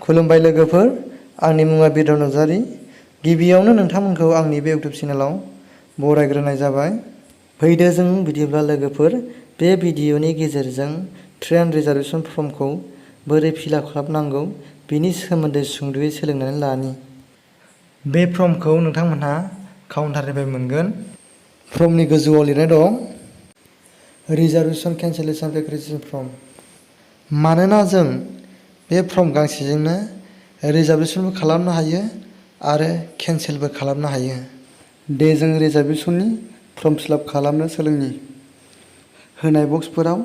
खुलुमबाय लोगोफोर, आंनि मुङा बोदो नार्जारि। गिबियावनो नोंथांमोनखौ आंनि बे इउटिउब चेनेलाव बरायग्रोनाय जाबाय। फैदो जों बिदिब्ला लोगोफोर, बे भिडिअनि गेजेरजों ट्रेन रिजार्भेशन फर्मखौ बोरै फिलआप खालामनांगौ बेनि सोमोन्दै सुंद'यै सोलोंनानै लानि। बे फर्मखौ नोंथांमोनहा काउन्टारनिफ्राय मोनगोन। फर्मनि गोजौआव लिरनाय दं रिजार्भेशन केन्सेलेशन रेक्वेस्ट फर्म। मानोना जों बे फर्म गांसेजोंनो रिजार्भेशनबो खालामनो हायो आरो केन्सेलबो खालामनो हायो। दे जों रिजार्भेशननि फर्म फिलआप खालामनो सोलोंनि। होनाय बक्सफोराव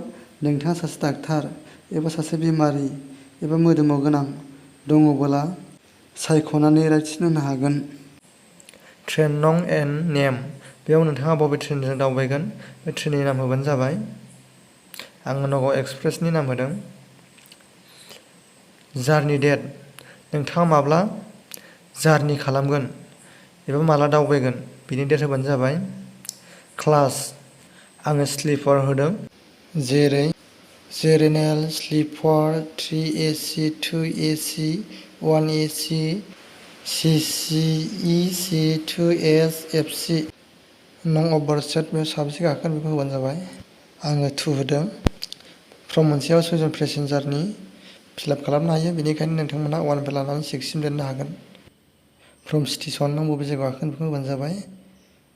नोंथाङा सासे डाक्टार एबा सासे बेमारि एबा मोदोमाव गोनां दङबोला सायख'नानै राइटसिन होनो हागोन। ट्रेन नं एन्ड नेम, बेयाव नोंथाङा बबे ट्रेनजों दावबायगोन बे ट्रेननि नाम होबानो जाबाय। आङो नगाव एक्सप्रेसनि नाम होदों। जार्नि डेट, नोंथाङा माब्ला जार्नि खालामगोन एबा माब्ला दावबायगोन बिनि डेट होबानो जाबाय। क्लास, आङो स्लिपार होदों, जेरै general, sleeper, 3AC, 2AC, 1AC, CC, EC, 2S, FC। नं अफ बार्थ सार्टिफिकेट, बेयाव साबेसे गाखोगोन बेखौ होबानो जाबाय। आङो 2 होदों। फर्म मोनसेयाव 6 जन पेसेन्जारनि फिलआप खालामनो हायो, बेनिखायनो नोंथांमोनहा 1 निफ्राय लानानै 6 सिम लिरनो हागोन। फ्रम स्टेसन, नों बबे जायगायाव गाखोगोन बेखौ होबानो जाबाय।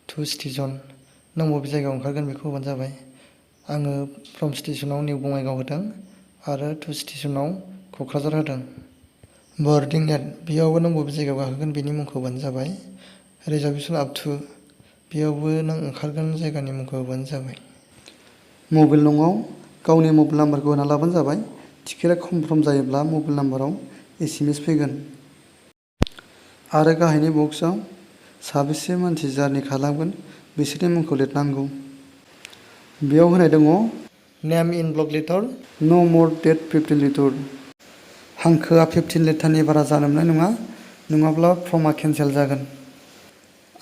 2 स्टेसन, नों बबे जायगायाव ओंखारगोन बेखौ होबानो जाबाय। आङो फ्रम स्टेसनाव निउ बङाइगाव होदों आरो 2 स्टेसनाव क'क्राझार होदों। बर्डिं नेट, बेयावबो नों बबे जायगायाव गाखोगोन बेनि मुंखौ होबानो जाबाय। रिजार्भेशन आप टु, बेयावबो नों ओंखारगोन जायगानि मुंखौ होबानो जाबाय। मबाइल नङाव गावनि मबाइल नाम्बारखौ होना लाबानो जाबाय। टिकेटआ कनफार्म जायोब्ला मबाइल नाम्बाराव SMS फैगोन। आरो गाहायनि बक्सआव साबेसे मानसि जार्नि खालामगोन बिसोरनि मुंखौ लिरनांगौ। बेयाव होनाय दङ नेम इन ब्लक लेटार, नो मर देन 15 लेटार। हांखोआ 15 लेटारनि बारा जानो मोननाय नङा, नङाब्ला फर्मआ केन्सेल जागोन।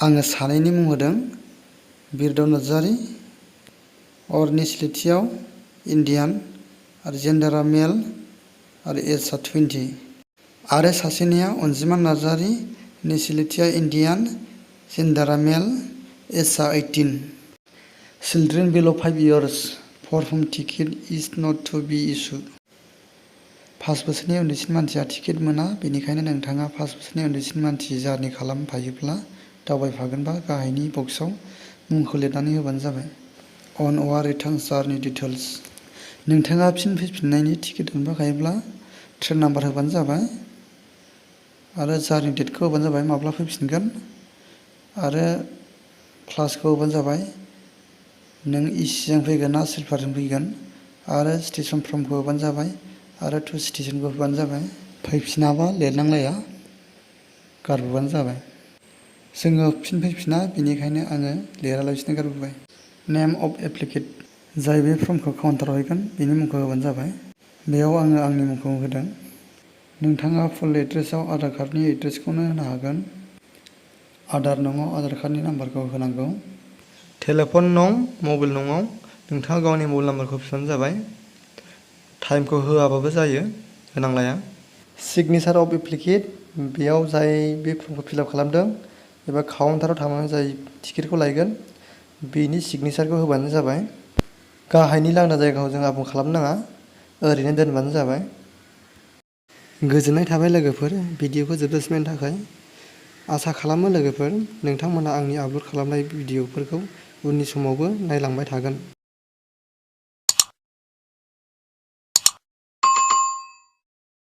आङो सानैनि मुं होदों, बोदो नार्जारि, और नेसनेलिटियाव इन्डियान आरो जेन्डारा मेल आरो एजआ 20। आरो सासेनिया अनजिमा नार्जारि, नेसनेलिटिया इन्डियान, जेन्डारा मेल, एजआ 18। Children below' 5 years, for whom ticket is not to be issued. 5 बोसोरनि उन्दैसिन मानसिया टिकेट मोना, बेनिखायनो नोंथाङा 5 बोसोरनि उन्दैसिन मानसि जार्नि खालामफायोब्ला दावबायफागोनबा गाहायनि बक्सआव मुंखौ लिरनानै होबानो जाबाय। अन अर रिटार्न जार्नि डिटेल्स, नोंथाङा फिन फैफिननायनि टिकेट दानफाखायोब्ला ट्रेन नाम्बार होबानो जाबाय आरो जार्नि डेटखौ होबानो जाबाय, माब्ला फैफिनगोन आरो क्लासखौ होबानो जाबाय। नों एसिजों फैगोन ना स्लिपारजों फैगोन आरो स्टेसन फर्मखौ होबानो जाबाय आरो 2 स्टेसनखौ होबानो जाबाय। फैफिनाबा लिरनांलाया, गारबोबानो जाबाय। जोङो फिन फैफिना, बेनिखायनो आङो लिरालासिनो गारबोबाय। नेम अफ एप्लिकेट, जाय बे फर्मखौ काउन्टाराव हैगोन बेनि मुंखौ होबानो जाबाय। बेयाव आङो आंनि मुंखौ होदों। नोंथाङा फुल एड्रेसआव आधार कार्डनि एड्रेसखौनो होनो हागोन। आधार नङाव आधार कार्डनि नाम्बारखौ होनांगौ। टेलिफन नं, मबाइल नङाव नोंथाङा गावनि मबाइल नाम्बारखौ होफिनबानो जाबाय। टाइमखौ होआबाबो जायो, होनांलाया। सिगनेसार अफ एप्लिकेट, बेयाव जाय बे फर्मखौ फिलआप खालामदों एबा काउन्टाराव थांनानै जाय टिकेटखौ लायगोन बेनि सिगनेसारखौ होबानो जाबाय। गाहायनि लांदां जायगाखौ जों आबुं खालामनाङा, ओरैनो दोनबानो जाबाय। गोजोननाय थाबाय लोगोफोर, भिडिअखौ जोबजासिमनि थाखाय। आसा खालामो लोगोफोर नोंथांमोना आंनि आपल'ड खालामनाय भिडिअफोरखौ उननि समावबो नायलांबाय थागोन।